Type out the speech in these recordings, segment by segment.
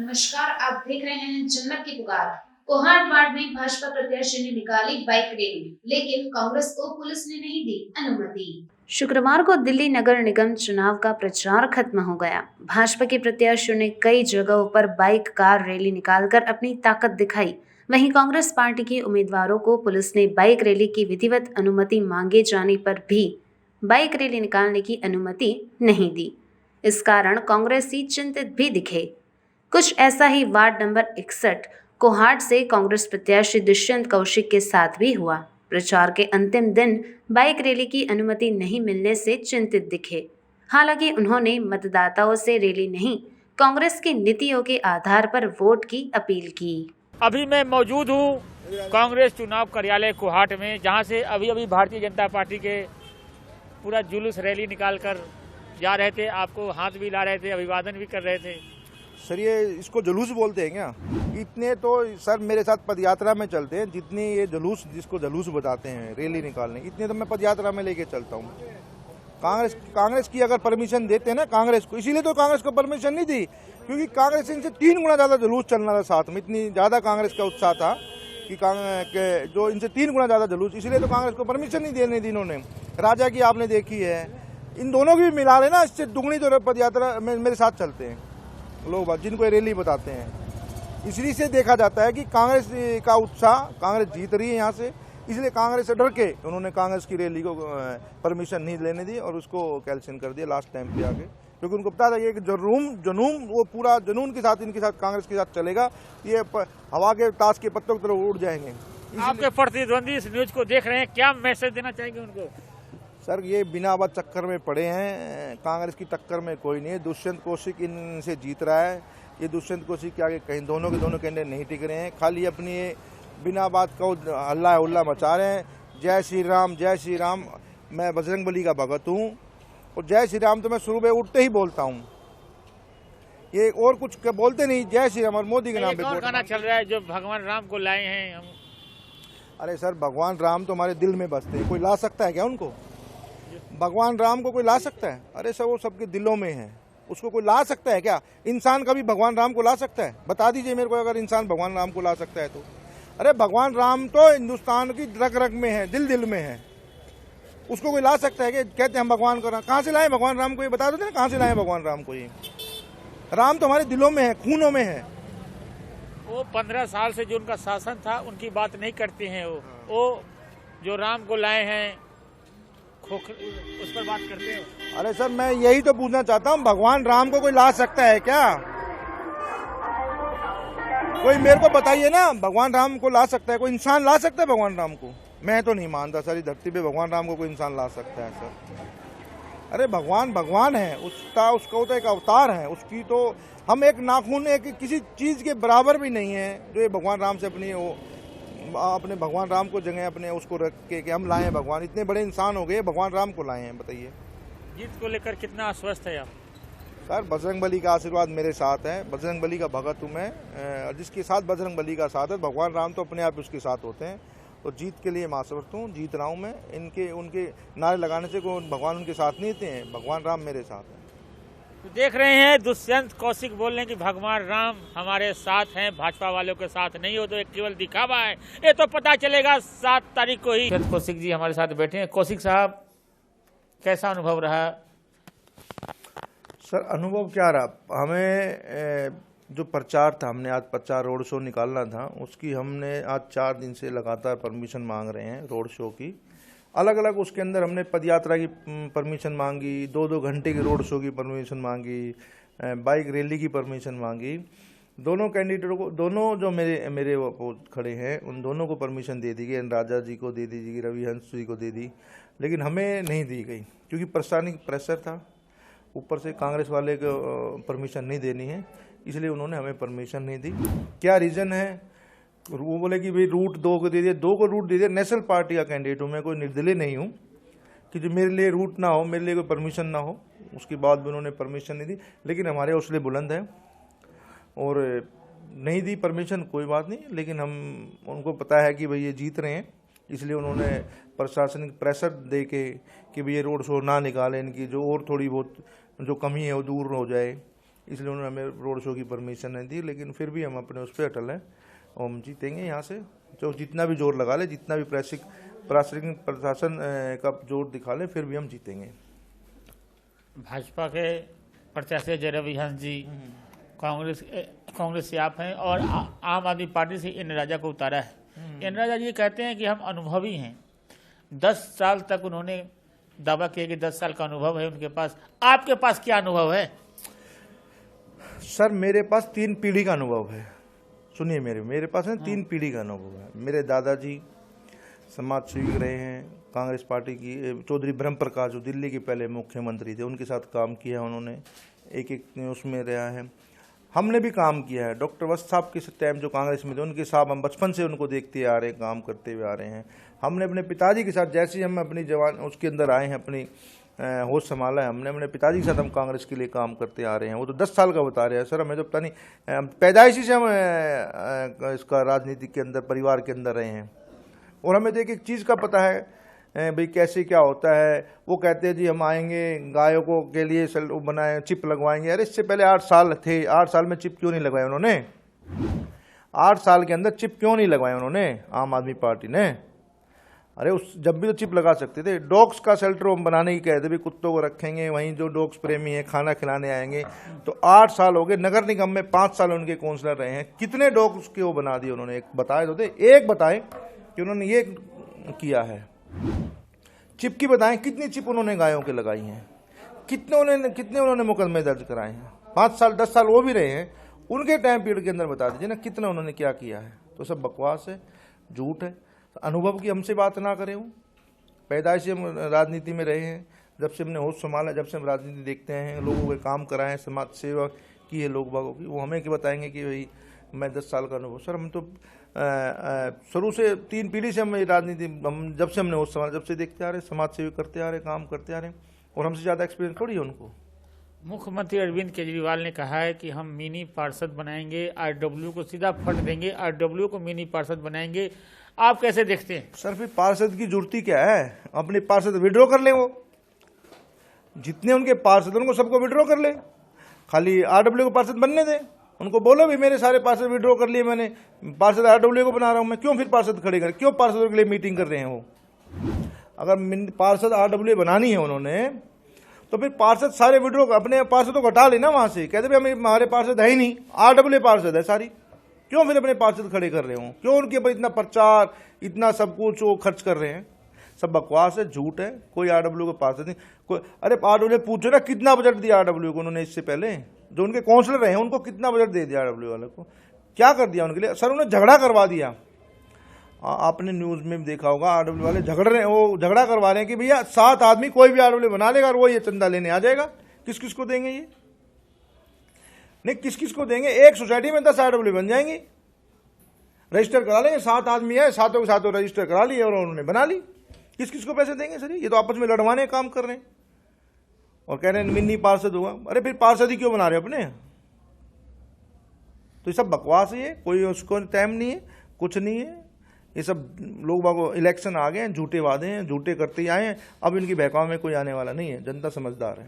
नमस्कार, आप देख रहे हैं जन्नत की पुकार। कोहाट वार्ड में भाजपा प्रत्याशी ने निकाली बाइक रैली, लेकिन कांग्रेस को पुलिस ने नहीं दी अनुमति। शुक्रवार को दिल्ली नगर निगम चुनाव का प्रचार खत्म हो गया। भाजपा के प्रत्याशियों ने कई जगहों पर बाइक कार रैली निकालकर अपनी ताकत दिखाई। वहीं कांग्रेस पार्टी के उम्मीदवारों को पुलिस ने बाइक रैली की विधिवत अनुमति मांगे जाने पर भी बाइक रैली निकालने की अनुमति नहीं दी। इस कारण कांग्रेसी चिंतित भी दिखे। कुछ ऐसा ही वार्ड नंबर 61 कोहाट से कांग्रेस प्रत्याशी दुष्यंत कौशिक के साथ भी हुआ। प्रचार के अंतिम दिन बाइक रैली की अनुमति नहीं मिलने से चिंतित दिखे। हालांकि उन्होंने मतदाताओं से रैली नहीं, कांग्रेस की नीतियों के आधार पर वोट की अपील की। अभी मैं मौजूद हूँ कांग्रेस चुनाव कार्यालय कोहाट में, जहाँ से अभी भारतीय जनता पार्टी के पूरा जुलूस रैली निकाल कर जा रहे थे। आपको हाथ भी ला रहे थे, अभिवादन भी कर रहे थे। सर ये इसको जुलूस बोलते हैं क्या? इतने तो सर मेरे साथ पदयात्रा में चलते हैं, जितनी ये जुलूस जिसको जुलूस बताते हैं रैली निकालने, इतने तो मैं पदयात्रा में लेके चलता हूँ। कांग्रेस की अगर परमिशन देते हैं ना कांग्रेस को, इसीलिए तो कांग्रेस को परमिशन नहीं दी, क्योंकि कांग्रेस इनसे 3 गुना ज़्यादा जुलूस चलना था साथ में। इतनी ज़्यादा कांग्रेस का उत्साह था कि जो इनसे 3 गुना ज़्यादा जुलूस, इसीलिए तो कांग्रेस को परमिशन नहीं देने दी इन्होंने। राजा की आपने देखी है, इन दोनों की मिला लेना, इससे दुगनी तो पदयात्रा में मेरे साथ चलते हैं लोग जिनको रैली बताते हैं। इसलिए से देखा जाता है कि कांग्रेस का उत्साह, कांग्रेस जीत रही है यहाँ से, इसलिए कांग्रेस से डर के उन्होंने कांग्रेस की रैली को परमिशन नहीं लेने दी और उसको कैंसिल कर दिया लास्ट टाइम पे आके, क्योंकि उनको पता था कि जुनून वो पूरा जुनून के साथ इनके साथ कांग्रेस के साथ चलेगा, ये हवा के ताश के पत्तों की तरफ उड़ जाएंगे। आपके प्रतिद्वंदी इस न्यूज को देख रहे हैं, क्या मैसेज देना चाहेंगे उनको? सर ये बिना बात चक्कर में पड़े हैं, कांग्रेस की टक्कर में कोई नहीं है। दुष्यंत कौशिक इनसे जीत रहा है। ये दुष्यंत कौशिक के आगे कहीं दोनों के दोनों कैंडिडेट नहीं टिक रहे हैं, खाली अपनी बिना बात का हल्ला उल्ला मचा रहे हैं। जय श्री राम, जय श्री राम। मैं बजरंगबली का भगत हूँ और जय श्री राम तो मैं शुरू में उठते ही बोलता हूँ, ये और कुछ बोलते नहीं। जय श्री राम और मोदी के नाम पे गाना चल रहा है जो भगवान राम को लाए हैं हम। अरे सर भगवान राम तो हमारे दिल में बसते हैं, कोई ला सकता है क्या उनको? भगवान राम को कोई ला सकता है? अरे सर वो सबके दिलों में है, उसको कोई ला सकता है क्या? इंसान कभी भगवान राम को ला सकता है? बता दीजिए मेरे को, अगर इंसान भगवान राम को ला सकता है तो। अरे भगवान राम तो हिंदुस्तान की रग रग में है, दिल दिल में है, उसको कोई ला सकता है कि कहते हैं हम भगवान को? कहाँ से लाए भगवान राम को? ये बता दो ना, कहाँ से लाए भगवान राम को? ये राम तो हमारे दिलों में है, खूनों में है। वो 15 साल से जो उनका शासन था उनकी बात नहीं करते हैं। वो जो राम को लाए हैं उस पर बात करते हैं। अरे सर मैं यही तो पूछना चाहता हूँ, भगवान राम को कोई ला सकता है क्या? कोई मेरे को बताइए ना, भगवान राम को ला सकता है? कोई इंसान ला सकता है भगवान राम को? मैं तो नहीं मानता सर, इस धरती पे भगवान राम को कोई इंसान ला सकता है सर। अरे भगवान है, उसका तो एक अवतार है, उसकी तो हम एक नाखून एक किसी चीज के बराबर भी नहीं है जो ये भगवान राम से अपने भगवान राम को जगह अपने उसको रख के कि हम लाए हैं भगवान। इतने बड़े इंसान हो गए, भगवान राम को लाए हैं। बताइए जीत को लेकर कितना आश्वस्त है आप? सर बजरंगबली का आशीर्वाद मेरे साथ है, बजरंगबली का भगत हूँ मैं। जिसके साथ बजरंगबली का साथ है, भगवान राम तो अपने आप उसके साथ होते हैं। तो जीत के लिए मैं आश्वस्त हूँ, जीत रहा हूँ मैं। उनके नारे लगाने से कोई भगवान उनके साथ नहीं होते हैं, भगवान राम मेरे साथ हैं। तो देख रहे हैं दुष्यंत कौशिक बोल रहे हैं कि भगवान राम हमारे साथ हैं, भाजपा वालों के साथ नहीं हो तो एक केवल दिखावा है। ये तो पता चलेगा 7 तारीख को ही। दुष्यंत कौशिक जी हमारे साथ बैठे हैं। कौशिक साहब, कैसा अनुभव रहा? सर अनुभव क्या रहा, हमें जो प्रचार था, हमने आज प्रचार रोड शो निकालना था, उसकी हमने आज 4 दिन से लगातार परमिशन मांग रहे हैं रोड शो की। अलग अलग उसके अंदर हमने पदयात्रा की परमिशन मांगी, 2-2 घंटे की रोड शो की परमिशन मांगी, बाइक रैली की परमिशन मांगी। दोनों कैंडिडेटों को, दोनों जो मेरे वो खड़े हैं उन दोनों को परमिशन दे दी गई। राजा जी को दे दी गई, रविहंस जी को दे दी, लेकिन हमें नहीं दी गई क्योंकि प्रशासनिक प्रेशर था। ऊपर से कांग्रेस वाले को परमिशन नहीं देनी है, इसलिए उन्होंने हमें परमिशन नहीं दी। क्या रीज़न है? वो बोले कि भाई रूट 2 को दे दिया, 2 को रूट दे दिया। नेशनल पार्टी का कैंडिडेट हूँ मैं, कोई निर्दलीय नहीं हूँ कि जो मेरे लिए रूट ना हो, मेरे लिए कोई परमिशन ना हो। उसके बाद भी उन्होंने परमिशन नहीं दी, लेकिन हमारे हौसले बुलंद हैं और नहीं दी परमिशन, कोई बात नहीं। लेकिन उनको पता है कि भाई ये जीत रहे हैं, इसलिए उन्होंने प्रशासनिक प्रेशर दे के कि भाई ये रोड शो ना निकालें, इनकी जो और थोड़ी बहुत जो कमी है वो दूर हो जाए, इसलिए उन्होंने हमें रोड शो की परमिशन नहीं दी, लेकिन फिर भी हम अपने उस पर अटल हैं और हम जीतेंगे यहाँ से। जो जितना भी जोर लगा ले, जितना भी प्रशासन का जोर दिखा ले, फिर भी हम जीतेंगे। भाजपा के प्रत्याशी अजय रवि हंस जी कांग्रेस से आप हैं और आम आदमी पार्टी से इन राजा को उतारा है। इन राजा जी कहते हैं कि हम अनुभवी हैं, 10 साल तक उन्होंने दावा किया कि 10 साल का अनुभव है उनके पास। आपके पास क्या अनुभव है? सर मेरे पास 3 पीढ़ी का अनुभव है। सुनिए, मेरे पास है 3 पीढ़ी का अनुभव है। मेरे दादाजी समाज सेवी रहे हैं, कांग्रेस पार्टी की चौधरी ब्रह्म प्रकाश जो दिल्ली के पहले मुख्यमंत्री थे, उनके साथ काम किया उन्होंने, एक उसमें रहा है। हमने भी काम किया है। डॉक्टर वत्स साहब के टाइम जो कांग्रेस में थे, उनके साथ हम बचपन से उनको देखते आ रहे हैं, काम करते हुए आ रहे हैं। हमने अपने पिताजी के साथ, जैसे ही हम अपनी जवान उसके अंदर आए हैं, अपनी होश संभाला है, हमने अपने पिताजी के साथ हम कांग्रेस के लिए काम करते आ रहे हैं। वो तो 10 साल का बता रहे हैं सर, हमें तो पता नहीं, पैदाइशी से हम इसका राजनीति के अंदर, परिवार के अंदर रहे हैं और हमें तो एक चीज़ का पता है भाई कैसे क्या होता है। वो कहते हैं जी हम आएंगे गायों को के लिए वो बनाए, चिप लगवाएंगे। अरे इससे पहले 8 साल थे, 8 साल में चिप क्यों नहीं लगवाए उन्होंने? 8 साल के अंदर चिप क्यों नहीं लगवाए उन्होंने आम आदमी पार्टी ने? अरे उस जब भी तो चिप लगा सकते थे। डॉग्स का शेल्टर हम बनाने की कहते भी, कुत्तों को रखेंगे वहीं, जो डॉग्स प्रेमी है खाना खिलाने आएंगे। तो 8 साल हो गए, नगर निगम में 5 साल उनके काउंसलर रहे हैं, कितने डॉग्स के वो बना दिए उन्होंने? एक बताए तो थे, एक बताएं कि उन्होंने ये किया है। चिप की बताएं, कितनी चिप उन्होंने गायों के लगाई हैं, कितने उन्होंने मुकदमे दर्ज कराए हैं? 5 साल 10 साल वो भी रहे हैं, उनके टाइम पीरियड के अंदर बता दीजिए ना कितना उन्होंने क्या किया है। तो सब बकवास है, झूठ है। अनुभव की हमसे बात ना करें। वो पैदाइश से हम राजनीति में रहे हैं, जब से हमने होश संभाला, जब से हम राजनीति देखते हैं, लोगों के काम कराए हैं, समाज सेवा की है लोग बागों की, वो हमें क्या बताएंगे कि भाई मैं 10 साल का अनुभव। सर हम तो शुरू से 3 पीढ़ी से हम राजनीति, हम जब से हमने होश संभाला, जब से देखते आ रहे, समाज सेवा करते आ रहे, काम करते आ रहे, और हमसे ज़्यादा एक्सपीरियंस थोड़ी है उनको। मुख्यमंत्री अरविंद केजरीवाल ने कहा है कि हम मिनी पार्षद बनाएंगे, आरडब्ल्यू को सीधा फंड देंगे, आरडब्ल्यू को मिनी पार्षद बनाएंगे। आप कैसे देखते हैं? सर फिर पार्षद की जरूरत क्या है? अपने पार्षद विड्रॉ कर ले, वो जितने उनके पार्षद उनको सबको विड्रॉ कर ले, खाली आरडब्ल्यू को पार्षद बनने दे। उनको बोलो भी मेरे सारे पार्षद विड्रॉ कर लिए मैंने, पार्षद आरडब्ल्यू को बना रहा हूं मैं, क्यों फिर पार्षद खड़े कर, क्यों पार्षदों के लिए मीटिंग कर रहे हैं वो? अगर पार्षद आरडब्ल्यू बनानी है उन्होंने, तो फिर पार्षद सारे विड्रॉ, अपने पार्षदों को हटा लेना वहां से। कहते भाई हमारे पार्षद है ही नहीं, आरडब्ल्यू पार्षद है सारी, क्यों फिर अपने पार्षद खड़े कर रहे हो? क्यों उनके ऊपर इतना प्रचार, इतना सब कुछ वो खर्च कर रहे हैं? सब बकवास है, झूठ है। कोई आरडब्ल्यू को पार्षद नहीं कोई। अरे आरडब्ल्यू पूछो ना कितना बजट दिया आरडब्ल्यू को उन्होंने, इससे पहले जो उनके काउंसलर रहे हैं उनको कितना बजट दे दिया आरडब्ल्यू वाले को, क्या कर दिया उनके लिए? सर उन्होंने झगड़ा करवा दिया। आपने न्यूज में भी देखा होगा, आरडब्ल्यू वाले झगड़ा करवा रहे हैं कि भैया 7 आदमी कोई भी आरडब्ल्यू बना लेगा और वो ये चंदा लेने आ जाएगा। किस किस को देंगे ये? नहीं, किस किस को देंगे? एक सोसाइटी में 10 आरडब्ल्यू बन जाएंगी, रजिस्टर करा लेंगे, 7 आदमी है, 7 के 7 रजिस्टर करा लिए और उन्होंने बना ली। किस किस को पैसे देंगे सर? ये तो आपस में लड़वाने काम कर रहे हैं और कह रहे हैं मिनी पार्षद हुआ। अरे फिर पार्षद ही क्यों बना रहे हो अपने? तो ये सब बकवास है, कोई उसको टाइम नहीं है, कुछ नहीं है। ये सब लोग बागो इलेक्शन आ गए हैं, झूठे वादे हैं, झूठे करते ही आए हैं। अब इनकी बहकाव में कोई आने वाला नहीं है, जनता समझदार है।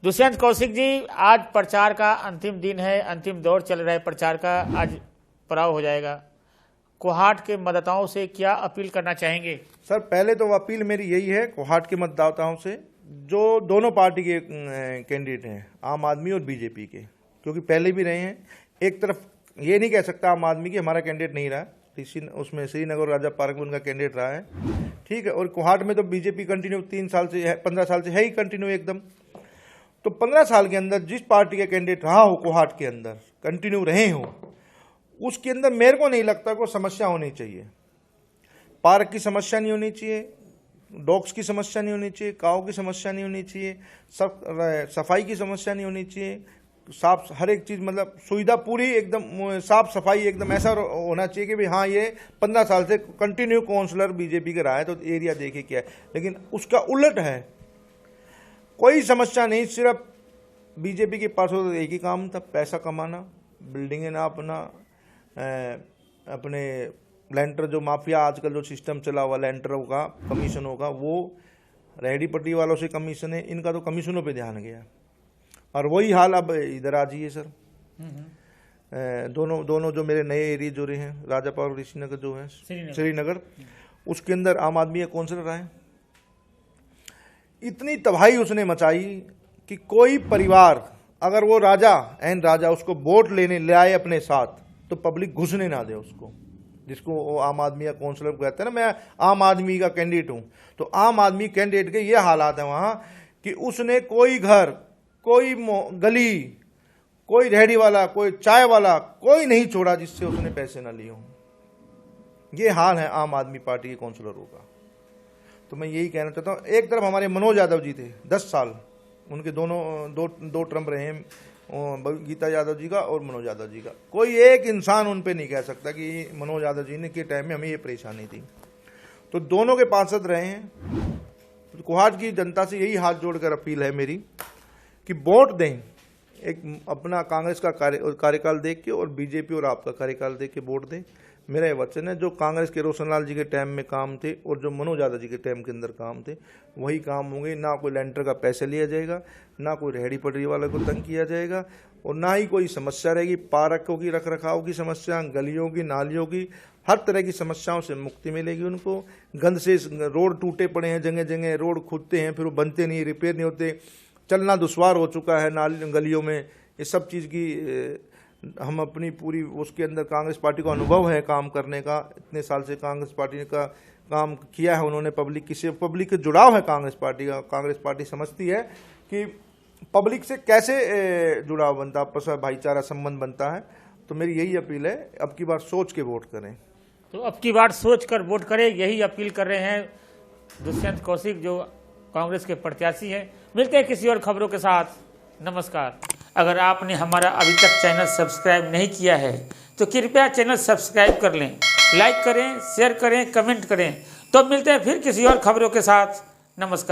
दुष्यंत कौशिक जी, आज प्रचार का अंतिम दिन है, अंतिम दौर चल रहा है प्रचार का, आज पड़ाव हो जाएगा। कोहाट के मतदाताओं से क्या अपील करना चाहेंगे? सर पहले तो अपील मेरी यही है कोहाट के मतदाताओं से, जो दोनों पार्टी के कैंडिडेट हैं, आम आदमी और बीजेपी के, क्योंकि पहले भी रहे हैं। एक तरफ ये नहीं कह सकता आम आदमी की हमारा कैंडिडेट नहीं रहा, उसमें श्रीनगर राजा पार्क में उनका कैंडिडेट रहा है, ठीक है। और कोहाट में तो बीजेपी कंटिन्यू 3 साल से 15 साल से है ही कंटिन्यू एकदम। तो 15 साल के अंदर जिस पार्टी का कैंडिडेट रहा हो कोहाट के अंदर, कंटिन्यू रहे हो, उसके अंदर मेरे को नहीं लगता कोई समस्या होनी चाहिए। पार्क की समस्या नहीं होनी चाहिए, डॉग्स की समस्या नहीं होनी चाहिए, काऊ की समस्या नहीं होनी चाहिए, सफाई की समस्या नहीं होनी चाहिए, साफ हर एक चीज़ मतलब सुविधा पूरी एकदम साफ सफाई एकदम ऐसा होना चाहिए कि भाई हाँ ये 15 साल से कंटिन्यू काउंसलर बीजेपी का रहा है तो एरिया देखे क्या है। लेकिन उसका उलट है, कोई समस्या नहीं, सिर्फ बीजेपी के पास तो एक ही काम था, पैसा कमाना, बिल्डिंगें ना अपने लेंटर, जो माफिया आजकल जो सिस्टम चला हुआ लेंटरों का कमीशन होगा, वो रेहड़ी पट्टी वालों से कमीशन है, इनका तो कमीशनों पे ध्यान गया। और वही हाल अब इधर आ जाइए सर। दोनों जो मेरे नए एरिया जो रहे हैं, राजापुर और ऋषिनगर जो है, श्रीनगर, उसके अंदर आम आदमी का काउंसलर आए। इतनी तबाही उसने मचाई कि कोई परिवार अगर वो राजा उसको वोट लेने ले आए अपने साथ तो पब्लिक घुसने ना दे उसको, जिसको वो आम आदमी का काउंसलर कहते हैं ना, मैं आम आदमी का कैंडिडेट हूं। तो आम आदमी कैंडिडेट के ये हालात है वहां कि उसने कोई घर, कोई गली, कोई रेहड़ी वाला, कोई चाय वाला, कोई नहीं छोड़ा जिससे उसने पैसे ना लिए हों। ये हाल है आम आदमी पार्टी के काउंसलरों का। तो मैं यही कहना चाहता हूँ, एक तरफ हमारे मनोज यादव जी थे 10 साल, उनके दो टर्म रहे हैं, गीता यादव जी का और मनोज यादव जी का। कोई एक इंसान उन पे नहीं कह सकता कि मनोज यादव जी ने के टाइम में हमें ये परेशानी थी। तो दोनों के पार्षद रहे हैं। तो कोहाट की जनता से यही हाथ जोड़कर अपील है मेरी कि वोट दें, एक अपना कांग्रेस का कार्यकाल देख के और बीजेपी और आपका कार्यकाल देख के वोट दें। मेरा ये वचन है, जो कांग्रेस के रोशनलाल जी के टाइम में काम थे और जो मनोज यादव जी के टाइम के अंदर काम थे वही काम होंगे। ना कोई लेंटर का पैसे लिया जाएगा, ना कोई रेहड़ी पटरी वाले को तंग किया जाएगा, और ना ही कोई समस्या रहेगी। पार्कों की रख रखाव की समस्या, गलियों की, नालियों की, हर तरह की समस्याओं से मुक्ति मिलेगी उनको। गंद से रोड टूटे पड़े हैं, जगह जगह रोड खुदते हैं, फिर वो बनते नहीं, रिपेयर नहीं होते, चलना दुश्वार हो चुका है नाली गलियों में। ये सब चीज़ की हम अपनी पूरी उसके अंदर कांग्रेस पार्टी को अनुभव है काम करने का। इतने साल से कांग्रेस पार्टी का काम किया है उन्होंने, पब्लिक के जुड़ाव है कांग्रेस पार्टी का। कांग्रेस पार्टी समझती है कि पब्लिक से कैसे जुड़ाव बनता है, आपस में भाईचारा संबंध बनता है। तो मेरी यही अपील है, अब की बार सोच के वोट करें। तो अब की बार सोच कर वोट करें, यही अपील कर रहे हैं दुष्यंत कौशिक जो कांग्रेस के प्रत्याशी हैं। मिलते हैं किसी और खबरों के साथ। नमस्कार। अगर आपने हमारा अभी तक चैनल सब्सक्राइब नहीं किया है तो कृपया चैनल सब्सक्राइब कर लें, लाइक करें, शेयर करें, कमेंट करें। तो मिलते हैं फिर किसी और खबरों के साथ। नमस्कार।